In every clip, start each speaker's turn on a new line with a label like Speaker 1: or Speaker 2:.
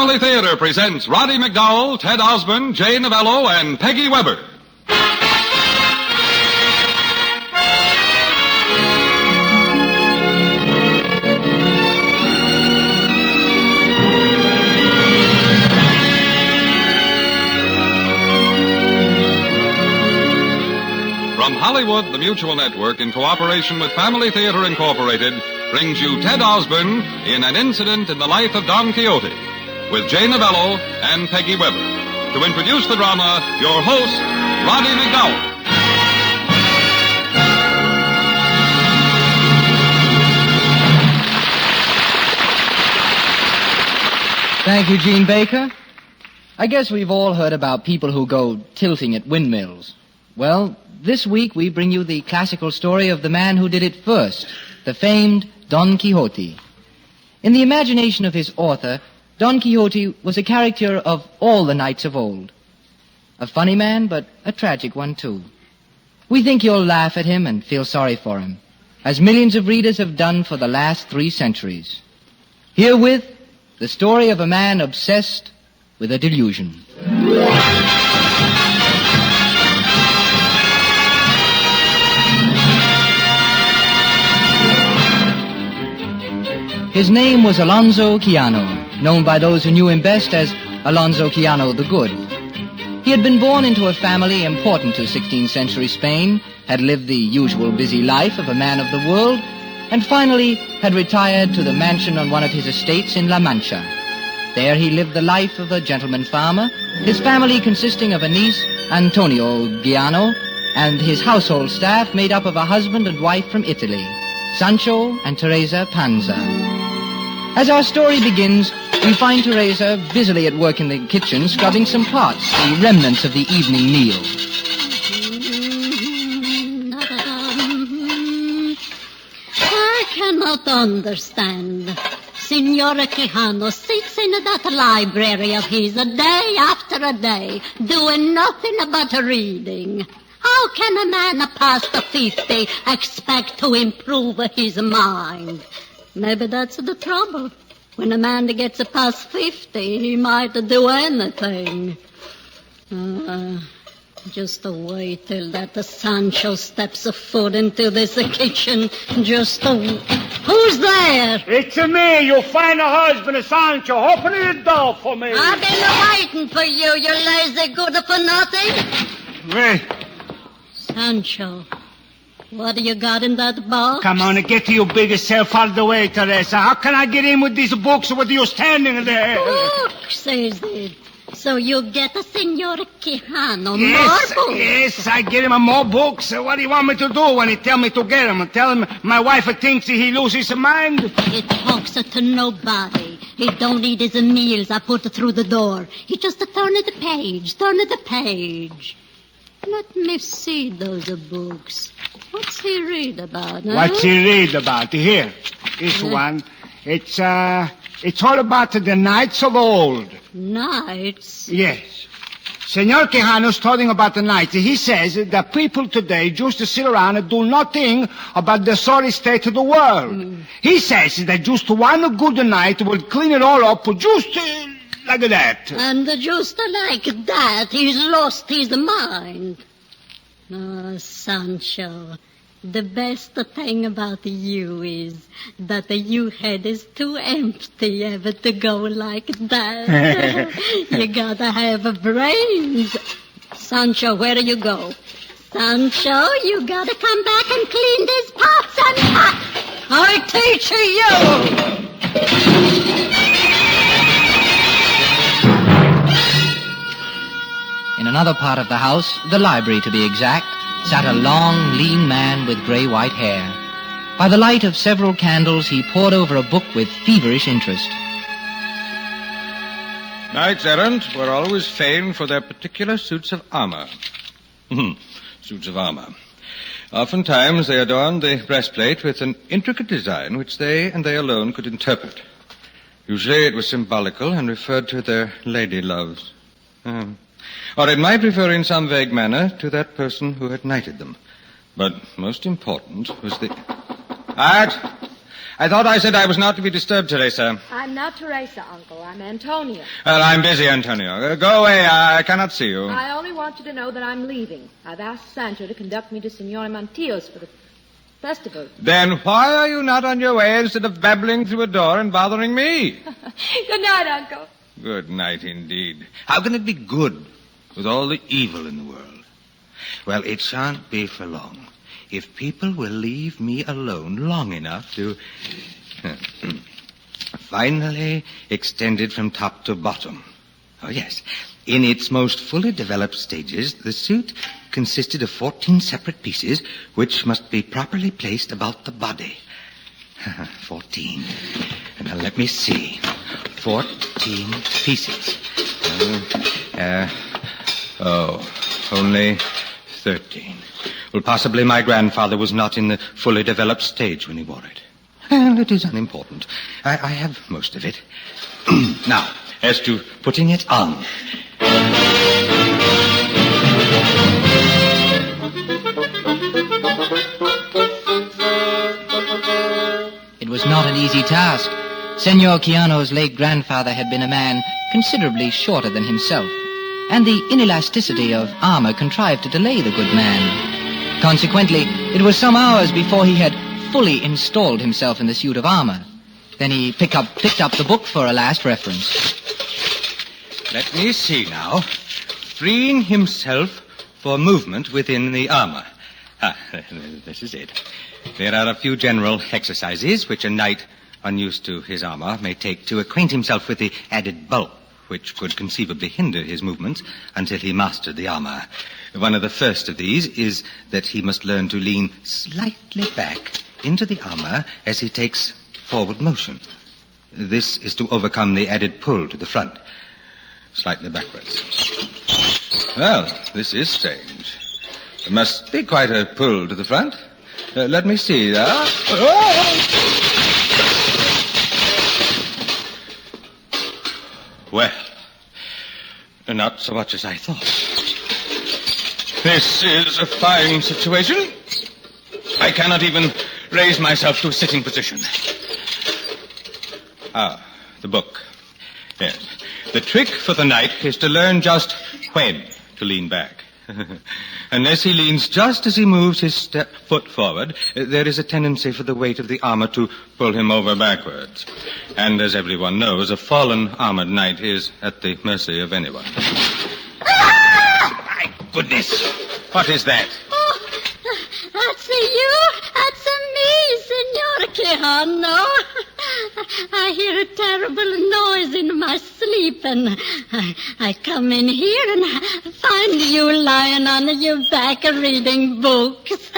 Speaker 1: Family Theater presents Roddy McDowall, Ted Osmond, Jay Novello, and Peggy Weber. From Hollywood, the Mutual Network, in cooperation with Family Theater Incorporated, brings you Ted Osborne in An Incident in the Life of Don Quixote, with Jay Novello and Peggy Weber. To introduce the drama, your host, Roddy McDowall.
Speaker 2: Thank you, Gene Baker. I guess we've all heard about people who go tilting at windmills. Well, this week we bring you the classical story of the man who did it first, the famed Don Quixote. In the imagination of his author, Don Quixote was a character of all the knights of old. A funny man, but a tragic one too. We think you'll laugh at him and feel sorry for him, as millions of readers have done for the last 3 centuries. Herewith, the story of a man obsessed with a delusion. His name was Alonso Quijano, known by those who knew him best as Alonso Quijano the Good. He had been born into a family important to 16th century Spain, had lived the usual busy life of a man of the world, and finally had retired to the mansion on one of his estates in La Mancha. There he lived the life of a gentleman farmer, his family consisting of a niece, Antonio Quijano, and his household staff made up of a husband and wife from Italy, Sancho and Teresa Panza. As our story begins, we find Teresa busily at work in the kitchen scrubbing some pots, the remnants of the evening meal.
Speaker 3: I cannot understand. Signora Quijano sits in that library of his a day after a day, doing nothing but reading. How can a man past 50 expect to improve his mind? Maybe that's the trouble. When a man gets past 50, he might do anything. Just wait till that Sancho steps foot into this kitchen. Who's there?
Speaker 4: It's me, your fine husband, Sancho. Open the door for me.
Speaker 3: I've been waiting for you, you lazy good-for-nothing.
Speaker 4: Wait.
Speaker 3: Sancho, what do you got in that box?
Speaker 4: Come on, get your big self out of the way, Teresa. How can I get in with these books with you standing there?
Speaker 3: Books, is it? So you get a Senor Quijano,
Speaker 4: Yes,
Speaker 3: more books?
Speaker 4: yes, I get him more books. What do you want me to do when he tell me to get him? Tell him my wife thinks he loses his mind?
Speaker 3: He talks to nobody. He don't eat his meals I put through the door. He just turn the page. Let me see those books. What's he read about, huh?
Speaker 4: What's he read about? Here, this one. It's all about the knights of old.
Speaker 3: Knights?
Speaker 4: Yes. Senor Quijano's talking about the knights. He says that people today just sit around and do nothing about the sorry state of the world. He says that just one good knight will clean it all up just like that.
Speaker 3: And just like that, he's lost his mind. Oh, Sancho, the best thing about you is that your head is too empty ever to go like that. You gotta have brains. Sancho, where do you go? Sancho, you gotta come back and clean these pots and pots. I teach you.
Speaker 2: In another part of the house, the library to be exact, sat a long, lean man with gray-white hair. By the light of several candles, he pored over a book with feverish interest.
Speaker 5: Knights-errant were always famed for their particular suits of armor. Suits of armor. Oftentimes they adorned the breastplate with an intricate design which they and they alone could interpret. Usually it was symbolical and referred to their lady loves. Or it might refer in some vague manner to that person who had knighted them. But most important was the... I thought I said I was not to be disturbed, Teresa.
Speaker 6: I'm not Teresa, Uncle. I'm Antonio.
Speaker 5: Well, I'm busy, Antonio. Go away. I cannot see you.
Speaker 6: I only want you to know that I'm leaving. I've asked Sancho to conduct me to Signore Montillo's for the festival.
Speaker 5: Then why are you not on your way instead of babbling through a door and bothering me?
Speaker 6: Good night, Uncle.
Speaker 5: Good night, indeed. How can it be good with all the evil in the world? Well, it shan't be for long. If people will leave me alone long enough to finally extend it from top to bottom. Oh, yes. In its most fully developed stages, the suit consisted of 14 separate pieces, which must be properly placed about the body. 14. Now, let me see. 14 pieces. Only 13. Well, possibly my grandfather was not in the fully developed stage when he wore it. Well, it is unimportant. I have most of it. Now, as to putting it on.
Speaker 2: It was not an easy task. Senor Keanu's late grandfather had been a man considerably shorter than himself, and the inelasticity of armor contrived to delay the good man. Consequently, it was some hours before he had fully installed himself in the suit of armor. Then he picked up the book for a last reference.
Speaker 5: Let me see now. Freeing himself for movement within the armor. This is it. There are a few general exercises which a knight unused to his armor may take to acquaint himself with the added bulk which could conceivably hinder his movements until he mastered the armor. One of the first of these is that he must learn to lean slightly back into the armor as he takes forward motion. This is to overcome the added pull to the front. Slightly backwards. Well, this is strange. There must be quite a pull to the front. Let me see. Well, not so much as I thought. This is a fine situation. I cannot even raise myself to a sitting position. The book. Yes. The trick for the knight is to learn just when to lean back. Unless he leans just as he moves his foot forward, there is a tendency for the weight of the armor to pull him over backwards. And as everyone knows, a fallen armored knight is at the mercy of anyone. My goodness! What is that?
Speaker 3: Oh, that's you. That's me, Signor Quijano. I hear a terrible noise in my sleep, and I come in here and find you lying on your back reading books.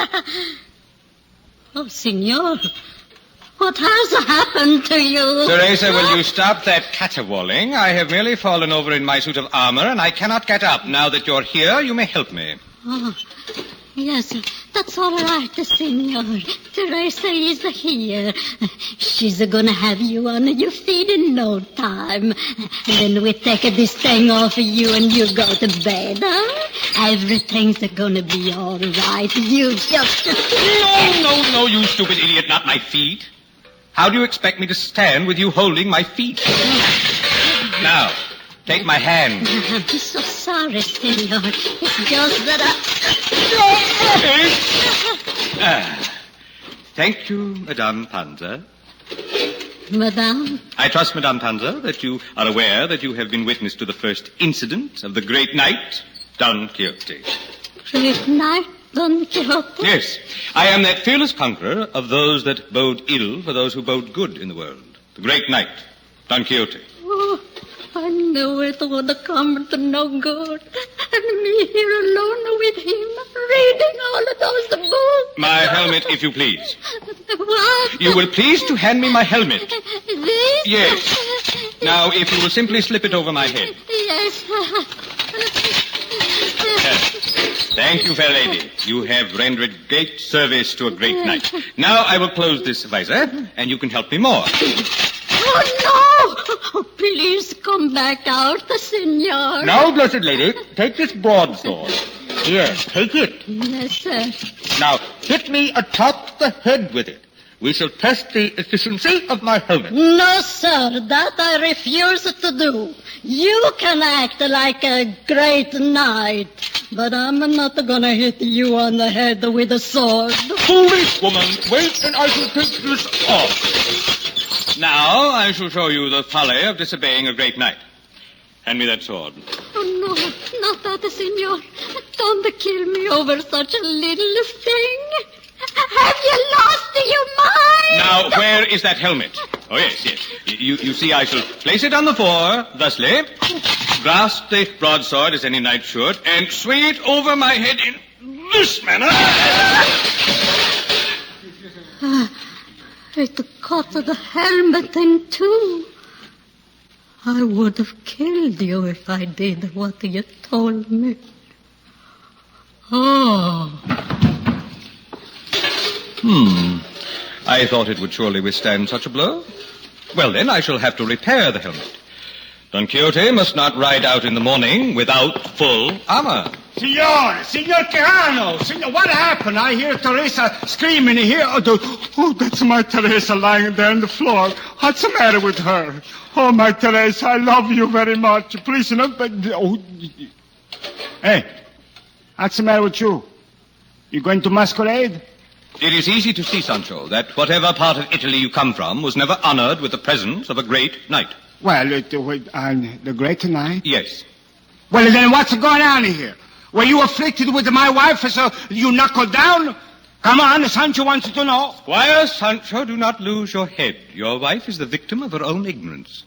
Speaker 3: Oh, Signor, what has happened to you?
Speaker 5: Teresa, will you stop that caterwauling? I have merely fallen over in my suit of armor, and I cannot get up. Now that you're here, you may help me.
Speaker 3: Oh, yes, that's all right, Senor. Teresa is here. She's gonna have you on your feet in no time. Then we take this thing off of you and you go to bed, huh? Everything's gonna be all right. You just...
Speaker 5: No, you stupid idiot, not my feet. How do you expect me to stand with you holding my feet? Now, take my hand.
Speaker 3: I'm so sorry, Senor. It's just that
Speaker 5: Thank you, Madame Panza.
Speaker 3: Madame?
Speaker 5: I trust, Madame Panza, that you are aware that you have been witness to the first incident of the great knight, Don Quixote.
Speaker 3: Great knight, Don Quixote?
Speaker 5: Yes. I am that fearless conqueror of those that bode ill for those who bode good in the world. The great knight, Don Quixote.
Speaker 3: Oh, I knew it would come to no good. And me here alone with him, reading all of those books.
Speaker 5: My helmet, if you please.
Speaker 3: What?
Speaker 5: You will please to hand me my helmet.
Speaker 3: This?
Speaker 5: Yes. Now, if you will simply slip it over my head.
Speaker 3: Yes.
Speaker 5: Thank you, fair lady. You have rendered great service to a great knight. Now I will close this visor, and you can help me more.
Speaker 3: Oh, no! Oh, please come back out, Senor.
Speaker 5: Now, blessed lady, take this broadsword. Here, take it.
Speaker 3: Yes, sir.
Speaker 5: Now, hit me atop the head with it. we shall test the efficiency of my helmet.
Speaker 3: No, sir, that I refuse to do. You can act like a great knight, but I'm not gonna hit you on the head with a sword.
Speaker 5: Foolish woman, wait and I shall take this off. Now I shall show you the folly of disobeying a great knight. Hand me that sword.
Speaker 3: Oh, no, not that, senor. Don't kill me over such a little thing. Have you lost your mind?
Speaker 5: Now, where is that helmet? Oh, yes. You see, I shall place it on the floor, thusly, grasp the broadsword as any knight should, and swing it over my head in this manner.
Speaker 3: It cut the helmet in two. I would have killed you if I did what you told me. Oh.
Speaker 5: I thought it would surely withstand such a blow. Well, then, I shall have to repair the helmet. Don Quixote must not ride out in the morning without full armor.
Speaker 4: Signor Quijano, Signor, what happened? I hear Teresa screaming here. Oh, that's my Teresa lying there on the floor. What's the matter with her? Oh, my Teresa, I love you very much. Please, Hey, what's the matter with you? You going to masquerade?
Speaker 5: It is easy to see, Sancho, that whatever part of Italy you come from was never honored with the presence of a great knight.
Speaker 4: Well, the great knight?
Speaker 5: Yes.
Speaker 4: Well, then what's going on here? Were you afflicted with my wife, so you knuckled down? Come on, Sancho wants to know.
Speaker 5: Squire Sancho, do not lose your head. Your wife is the victim of her own ignorance.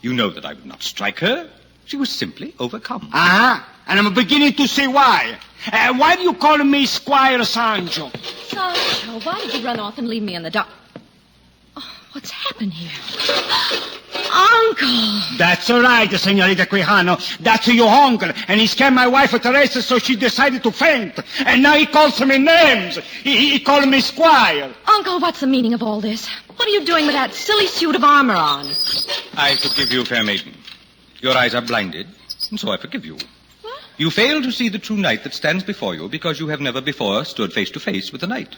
Speaker 5: You know that I would not strike her. She was simply overcome.
Speaker 4: And I'm beginning to see why. Why do you call me Squire Sancho?
Speaker 6: Sancho, why did you run off and leave me in the dark? Oh, what's happened here? Uncle!
Speaker 4: That's all right, Senorita Quijano. That's your uncle. And he scared my wife, Teresa, so she decided to faint. And now he calls me names. He called me Squire.
Speaker 6: Uncle, what's the meaning of all this? What are you doing with that silly suit of armor on?
Speaker 5: I forgive you, fair maiden. Your eyes are blinded, and so I forgive you. What? You fail to see the true knight that stands before you because you have never before stood face to face with a knight.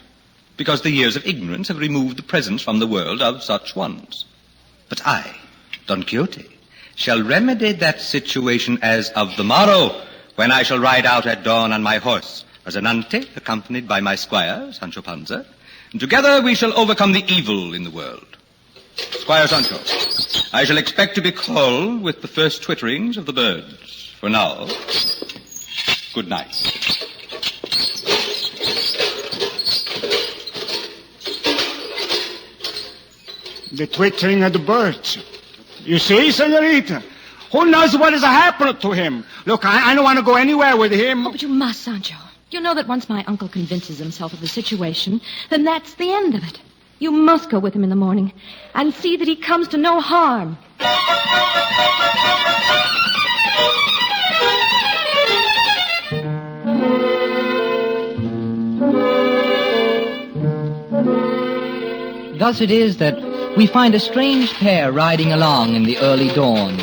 Speaker 5: Because the years of ignorance have removed the presence from the world of such ones. But I, Don Quixote, shall remedy that situation as of the morrow, when I shall ride out at dawn on my horse, Rosinante, accompanied by my squire, Sancho Panza, and together we shall overcome the evil in the world. Squire Sancho, I shall expect to be called with the first twitterings of the birds. For now, good night.
Speaker 4: The twittering of the birds. You see, Senorita? Who knows what has happened to him? Look, I don't want to go anywhere with him.
Speaker 6: Oh, but you must, Sancho. You know that once my uncle convinces himself of the situation, then that's the end of it. You must go with him in the morning and see that he comes to no harm.
Speaker 2: Thus it is that we find a strange pair riding along in the early dawn.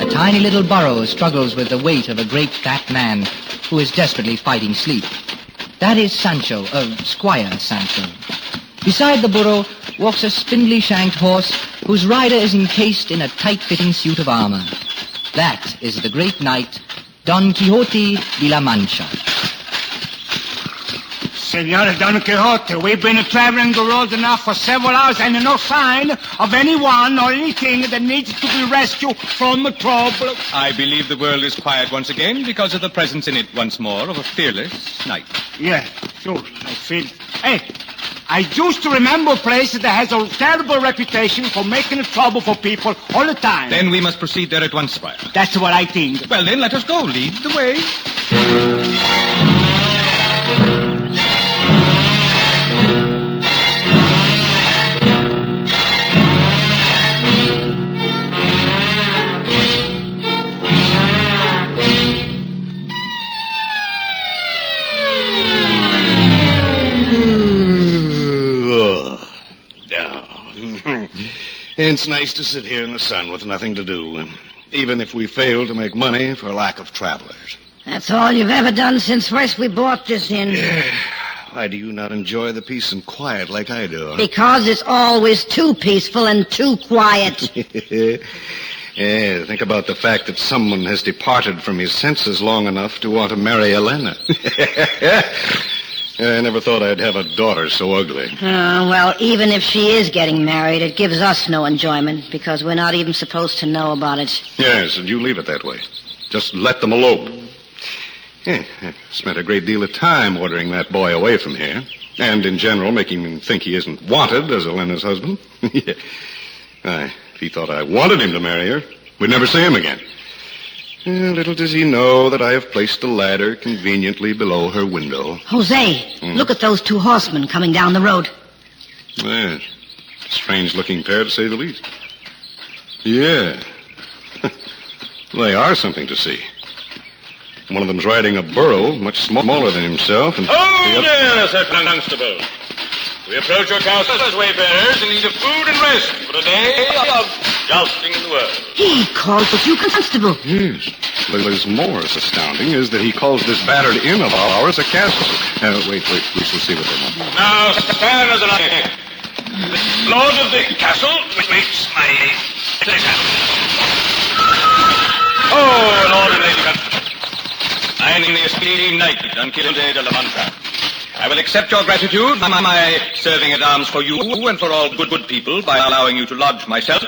Speaker 2: A tiny little burro struggles with the weight of a great fat man who is desperately fighting sleep. That is Sancho, Squire Sancho. Beside the burro walks a spindly-shanked horse whose rider is encased in a tight-fitting suit of armor. That is the great knight, Don Quixote de la Mancha.
Speaker 4: Senor Don Quixote, we've been traveling the road enough for several hours and no sign of anyone or anything that needs to be rescued from the trouble.
Speaker 5: I believe the world is quiet once again because of the presence in it once more of a fearless knight.
Speaker 4: Yeah, sure, I feel. Hey, I used to remember a place that has a terrible reputation for making trouble for people all the time.
Speaker 5: Then we must proceed there at once, Squire.
Speaker 4: That's what I think.
Speaker 5: Well, then, let us go. Lead the way.
Speaker 7: It's nice to sit here in the sun with nothing to do, even if we fail to make money for lack of travelers.
Speaker 8: That's all you've ever done since first we bought this inn.
Speaker 7: Yeah. Why do you not enjoy the peace and quiet like I do? Huh?
Speaker 8: Because it's always too peaceful and too quiet.
Speaker 7: Yeah, think about the fact that someone has departed from his senses long enough to want to marry Elena. I never thought I'd have a daughter so ugly.
Speaker 8: Well, even if she is getting married, it gives us no enjoyment because we're not even supposed to know about it.
Speaker 7: Yes, and you leave it that way. Just let them elope. Yeah, I spent a great deal of time ordering that boy away from here. And in general, making him think he isn't wanted as Elena's husband. Yeah. If he thought I wanted him to marry her, we'd never see him again. Little does he know that I have placed a ladder conveniently below her window.
Speaker 8: Jose, look at those two horsemen coming down the road.
Speaker 7: Yes. Strange-looking pair, to say the least. Yeah. They are something to see. One of them's riding a burro, much smaller than himself. And
Speaker 5: there, Sir Constable. We approach your castle as wayfarers in need of food and rest for a day of jousting in the world.
Speaker 8: He calls you Constable.
Speaker 7: Yes. What is more astounding is that he calls this battered inn of ours a castle. Wait. We shall see what they want.
Speaker 5: Now, stand as an eye. The lord of the castle waits my pleasure. Oh, Lord and Lady Constable. I am the esteemed knight, Don Quixote de la Mancha. I will accept your gratitude, my serving at arms for you and for all good people by allowing you to lodge myself,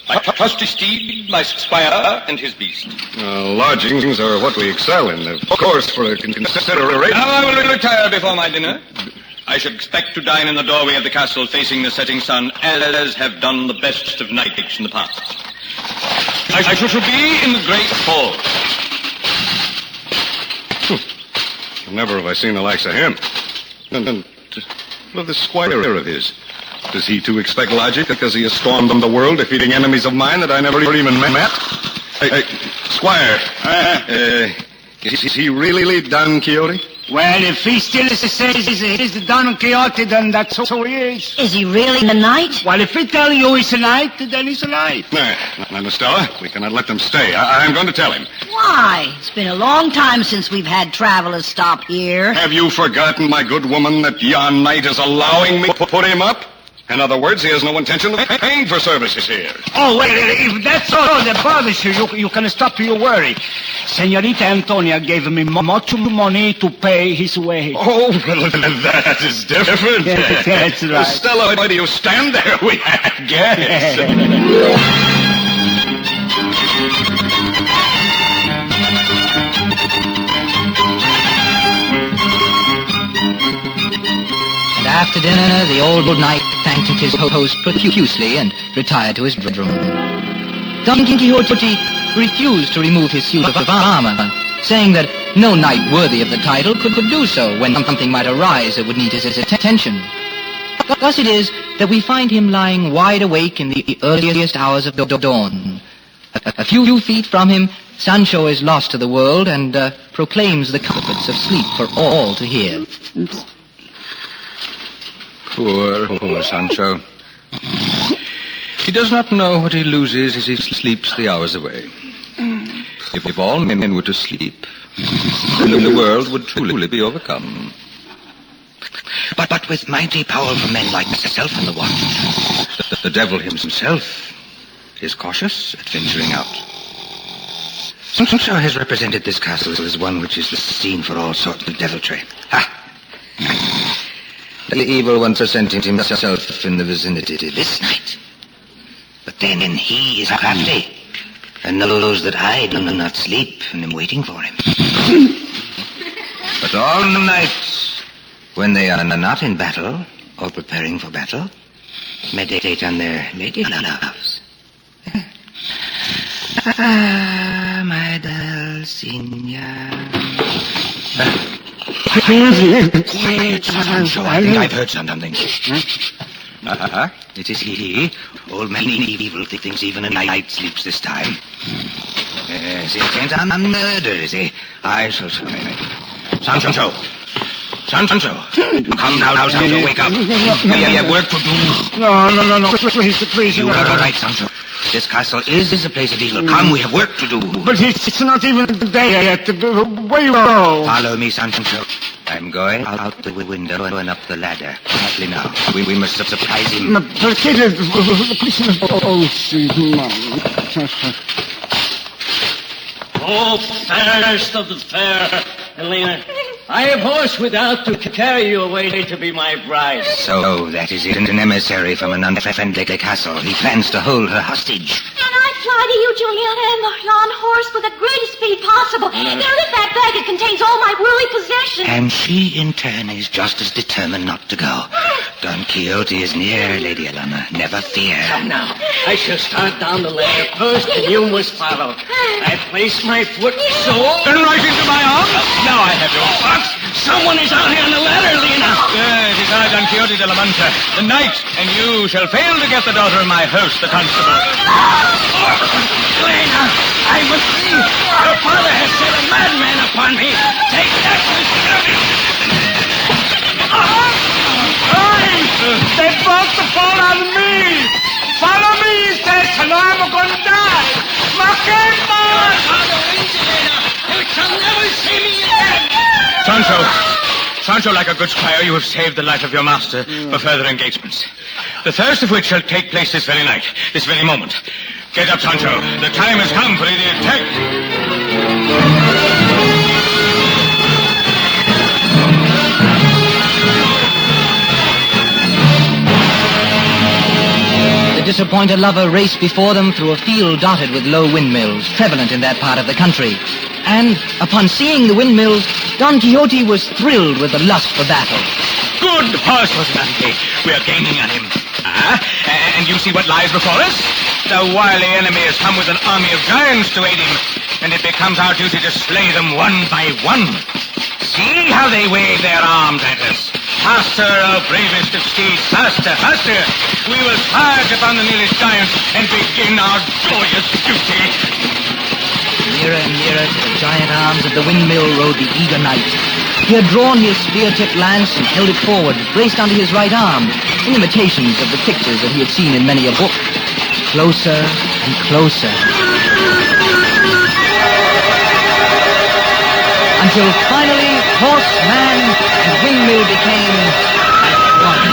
Speaker 5: my trusty steed, my squire, and his beast.
Speaker 7: Lodgings are what we excel in, of course, for a consideration.
Speaker 5: Now I will retire before my dinner. I should expect to dine in the doorway of the castle facing the setting sun, as have done the best of knights in the past. I shall be in the great hall.
Speaker 7: Never have I seen the likes of him. And what of this squire of his? Does he too expect logic because he has stormed the world, defeating enemies of mine that I never even met? Hey, squire. Is he really Don Quixote?
Speaker 4: Well, if he still says he's the Don Quixote, then that's so he is.
Speaker 8: Is he really a knight?
Speaker 4: Well, if he tell you he's a knight, then he's a knight.
Speaker 7: Now, Stella, we cannot let them stay. I'm going to tell him.
Speaker 8: Why? It's been a long time since we've had travelers stop here.
Speaker 7: Have you forgotten, my good woman, that yon knight is allowing me to put him up? In other words, he has no intention of paying for services here.
Speaker 4: Oh, well, if that's all that bothers you, you can stop your worry. Senorita Antonia gave me much money to pay his way.
Speaker 7: Oh, well, that is different.
Speaker 4: That's right.
Speaker 7: Stella, why do you stand there? We had guests.
Speaker 2: After dinner, the old knight thanked his host profusely and retired to his bedroom. Don Quixote refused to remove his suit of armor, saying that no knight worthy of the title could do so when something might arise that would need his attention. Thus it is that we find him lying wide awake in the earliest hours of dawn. A few feet from him, Sancho is lost to the world and proclaims the comforts of sleep for all to hear.
Speaker 5: Poor Sancho. He does not know what he loses as he sleeps the hours away. If all men were to sleep, then the world would truly be overcome.
Speaker 9: But with mighty, powerful men like myself in the watch,
Speaker 5: The devil himself is cautious at venturing out.
Speaker 9: Sancho has represented this castle as one which is the scene for all sorts of deviltry.
Speaker 5: The evil one presented himself in the vicinity
Speaker 9: This night. But then he is crafty and knows that I do not sleep and am waiting for him.
Speaker 5: But all nights,
Speaker 9: When they are not in battle or preparing for battle, meditate on their lady loves. My Dulcinea. Quiet, Sancho. I think I've heard something. It is he. Old man evil thinks even a knight sleeps this time. Is he intent on murder, is he? I shall show him. Sancho. Come now, Sancho, wake up. We have work to do.
Speaker 4: No. Please.
Speaker 9: You are all right, Sancho. This castle is a place of evil. Come, we have work to do.
Speaker 4: But it's not even day yet. Where you go?
Speaker 9: Follow me, Sancho. I'm going out the window and up the ladder. Quietly now. We must surprise him.
Speaker 10: Oh, fairest of the fair, Helena, I have horse without to carry you away to be my bride.
Speaker 9: So that is it, an emissary from an unfriendly castle. He plans to hold her hostage.
Speaker 6: And I fly to you, Juliana, and on horse with the greatest speed possible. There is that bag. It contains all my worldly possessions.
Speaker 9: And she, in turn, is just as determined not to go. Don Quixote is near, Lady Alana. Never fear.
Speaker 10: Come now. I shall start down the ladder first, and you must follow. I place my foot so...
Speaker 5: Then right into my arms? Now I have your fox.
Speaker 10: Someone is out here on the ladder, Lena.
Speaker 5: Yes, it is I, Don Quixote de la Mancha, the knight, and you shall fail to get the daughter of my host, the constable.
Speaker 10: Lena, I must see. Your father has set a madman upon me. Take that,
Speaker 4: They both to fall on me! Follow me, he says, and I'm going to die! Macumba!
Speaker 10: You shall never see me again!
Speaker 5: Sancho, like a good squire, you have saved the life of your master for further engagements. The first of which shall take place this very night, this very moment. Get up, Sancho. The time has come for the attack.
Speaker 2: The disappointed lover raced before them through a field dotted with low windmills, prevalent in that part of the country. And, upon seeing the windmills, Don Quixote was thrilled with the lust for battle.
Speaker 5: Good horse, Rocinante. We are gaining on him. And you see what lies before us? The wily enemy has come with an army of giants to aid him, and it becomes our duty to slay them one by one. See how they wave their arms at us. Faster, our bravest of steeds, faster, faster. We will charge upon the nearest giant and begin our joyous duty.
Speaker 2: Nearer and nearer to the giant arms of the windmill rode the eager knight. He had drawn his spear-tipped lance and held it forward, braced onto his right arm, in imitations of the pictures that he had seen in many a book. Closer and closer. Until finally, horse, man, and windmill became as one.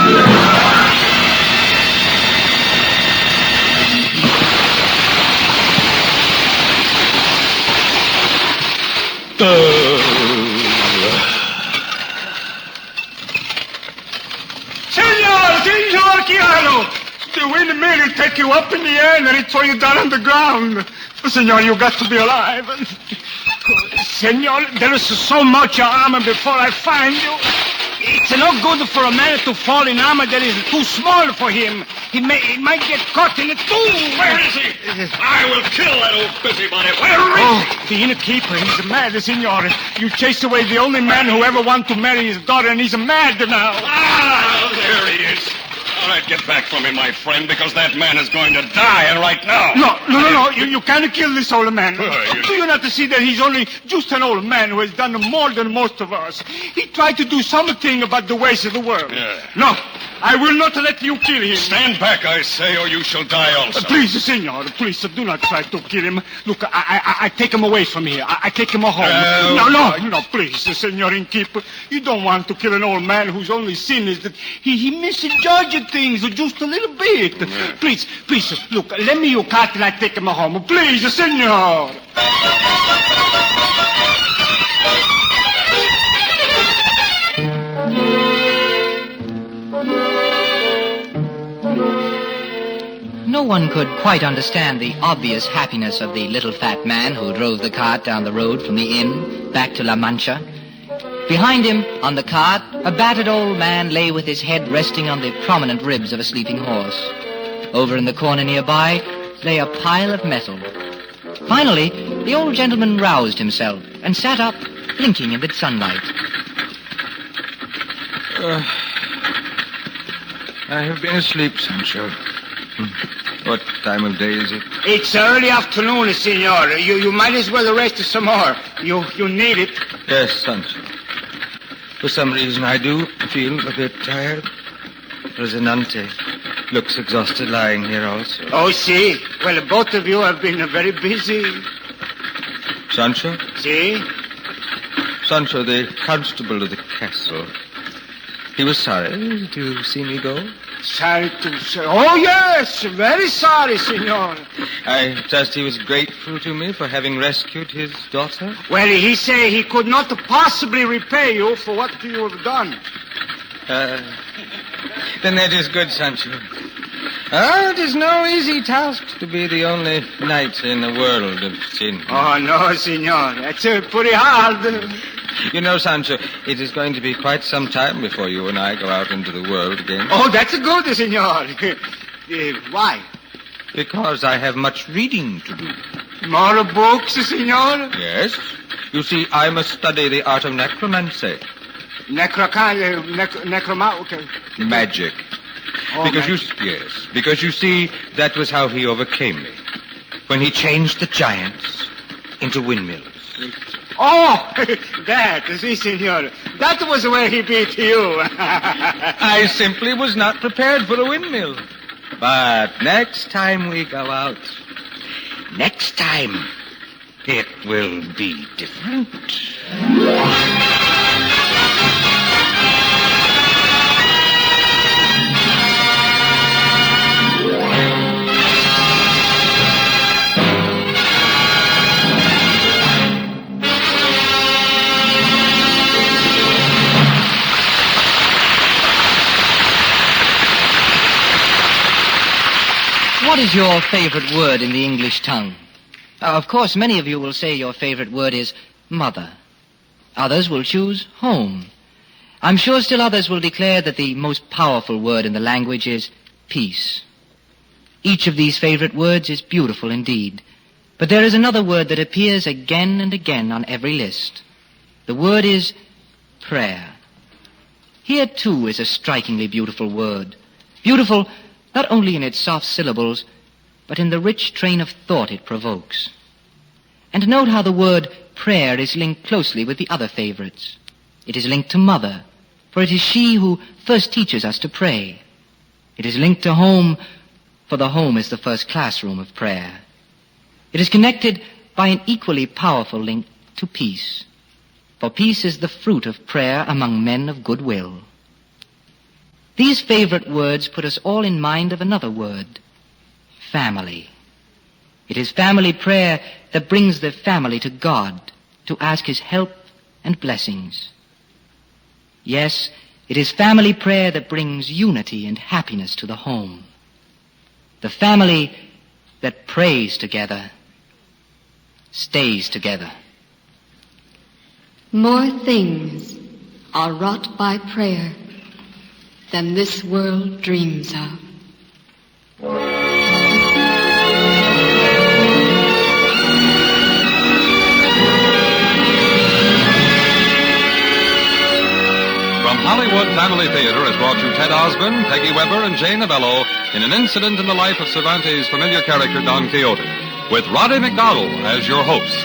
Speaker 4: Senor Quijano! The windmill will take you up in the air and then it throw you down on the ground. Senor, you got to be alive. Senor, there is so much armor before I find you. It's no good for a man to fall in armor that is too small for him. He might get caught in it too.
Speaker 7: Where is he? I will kill that old busybody. Where is he?
Speaker 4: The innkeeper, he's mad, senor. You chased away the only man who ever wanted to marry his daughter, and he's mad now.
Speaker 7: Ah, there he is. All right, get back from him, my friend, because that man is going to die right now.
Speaker 4: No. You can't kill this old man. Do you not see that he's only just an old man who has done more than most of us? He tried to do something about the ways of the world.
Speaker 7: Yeah.
Speaker 4: No, I will not let you kill him.
Speaker 7: Stand back, I say, or you shall die also.
Speaker 4: Please, senor, please, do not try to kill him. Look, I take him away from here. I take him home. No, please, senor innkeeper. You don't want to kill an old man whose only sin is that he misjudged things just a little bit. Yeah. Please, look, let me your cart and I take him home. Please, senor.
Speaker 2: No one could quite understand the obvious happiness of the little fat man who drove the cart down the road from the inn back to La Mancha. Behind him, on the cart, a battered old man lay with his head resting on the prominent ribs of a sleeping horse. Over in the corner nearby lay a pile of metal. Finally, the old gentleman roused himself and sat up, blinking in the sunlight.
Speaker 5: I have been asleep, Sancho. What time of day is it?
Speaker 4: It's early afternoon, senor. You might as well rest some more. You need it.
Speaker 5: Yes, Sancho. For some reason, I do feel a bit tired. Rocinante looks exhausted lying here also.
Speaker 4: Oh, see? Well, both of you have been very busy.
Speaker 5: Sancho?
Speaker 4: See?
Speaker 5: Sancho, the constable of the castle. He was sorry to see me go?
Speaker 4: Sorry to say. Oh, yes, very sorry, senor.
Speaker 5: I trust he was grateful to me for having rescued his daughter?
Speaker 4: Well, he say he could not possibly repay you for what you have done.
Speaker 5: Then that is good, Sancho. It is no easy task to be the only knight in the world of sin.
Speaker 4: Oh, no, senor. That's pretty hard.
Speaker 5: You know, Sancho, it is going to be quite some time before you and I go out into the world again.
Speaker 4: Oh, that's good, senor. Why?
Speaker 5: Because I have much reading to do.
Speaker 4: More books, senor?
Speaker 5: Yes. You see, I must study the art of necromancy.
Speaker 4: Okay.
Speaker 5: Magic.
Speaker 4: Oh,
Speaker 5: because you see, that was how he overcame me. When he changed the giants into windmills.
Speaker 4: Oh, that, see, senor. That was where he beat you.
Speaker 5: I simply was not prepared for the windmill. But next time we go out, next time, it will be different.
Speaker 2: What is your favorite word in the English tongue? Of course, many of you will say your favorite word is mother. Others will choose home. I'm sure still others will declare that the most powerful word in the language is peace. Each of these favorite words is beautiful indeed. But there is another word that appears again and again on every list. The word is prayer. Here, too, is a strikingly beautiful word. Beautiful not only in its soft syllables, but in the rich train of thought it provokes. And note how the word prayer is linked closely with the other favorites. It is linked to mother, for it is she who first teaches us to pray. It is linked to home, for the home is the first classroom of prayer. It is connected by an equally powerful link to peace, for peace is the fruit of prayer among men of good will. These favorite words put us all in mind of another word, family. It is family prayer that brings the family to God to ask His help and blessings. Yes, it is family prayer that brings unity and happiness to the home. The family that prays together stays together.
Speaker 11: More things are wrought by prayer than this world dreams of.
Speaker 1: From Hollywood Family Theater has brought you Ted Osborne, Peggy Webber, and Jane Novello in an incident in the life of Cervantes' familiar character Don Quixote, with Roddy Mcdowall as your host.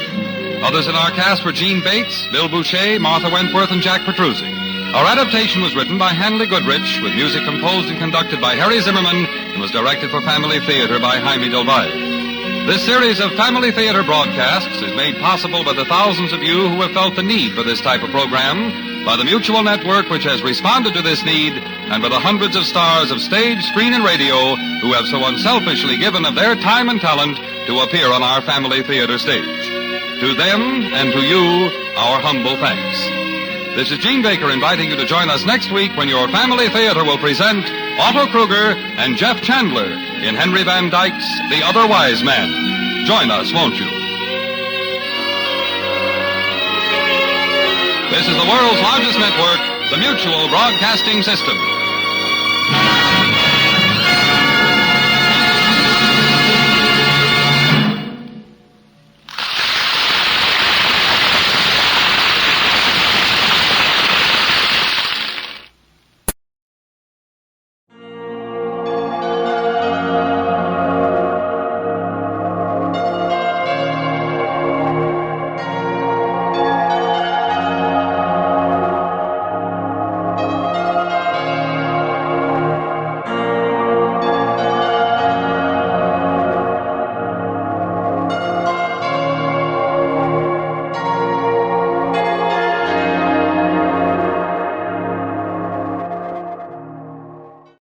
Speaker 1: Others in our cast were Gene Bates, Bill Boucher, Martha Wentworth, and Jack Petruzzi. Our adaptation was written by Hanley Goodrich, with music composed and conducted by Harry Zimmerman, and was directed for Family Theater by Jaime Del Valle. This series of Family Theater broadcasts is made possible by the thousands of you who have felt the need for this type of program, by the Mutual Network, which has responded to this need, and by the hundreds of stars of stage, screen, and radio who have so unselfishly given of their time and talent to appear on our Family Theater stage. To them and to you, our humble thanks. This is Gene Baker inviting you to join us next week when your Family Theater will present Otto Kruger and Jeff Chandler in Henry Van Dyke's The Other Wise Man. Join us, won't you? This is the world's largest network, the Mutual Broadcasting System.